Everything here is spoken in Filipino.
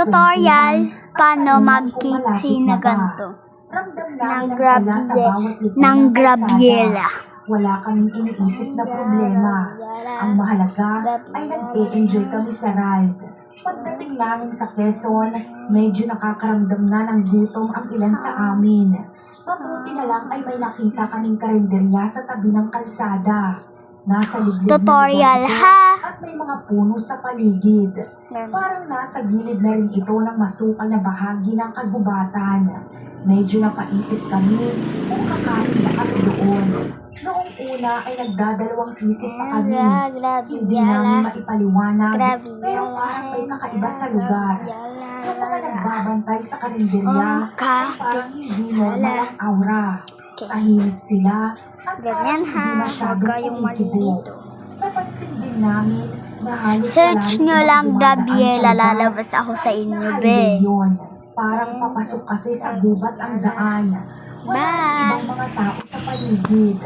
Tutorial paano mag-kitsi na ganito ng grabyela. Wala kaming iniisip na problema. Ang mahalaga ay nag-e-enjoy kami sa ride. Pagdating namin sa Quezon, medyo nakakaramdam na ng gutom ang ilan sa amin. Mabuti na lang ay may nakita kaming karinderya sa tabi ng kalsada. Nasa liblib Tutorial na lugar ha! at may mga puno sa paligid. Parang nasa gilid na rin ito ng masukal na bahagi ng kagubatan. Medyo napaisip kami kung kakain ba kami doon. Noong una ay nagdadalawang isip pa kami. Hindi namin maipaliwanag, pero parang may kakaiba sa lugar. Yung mga nagbabantay sa karinderya, parang hindi normal ang aura. Tahimik sila at Ganyan parang hindi ha, masyadong huwag kayong kumikibo. malilito. Napansin din namin na halos Search wala nyo rin lang ibang grabyela, dumadaan sa lugar lalabas ako sa kahit inyo, na be. highway yun. Parang papasok kasi sa gubat ang daan. Wala Bye! ibang mga tao sa paligid.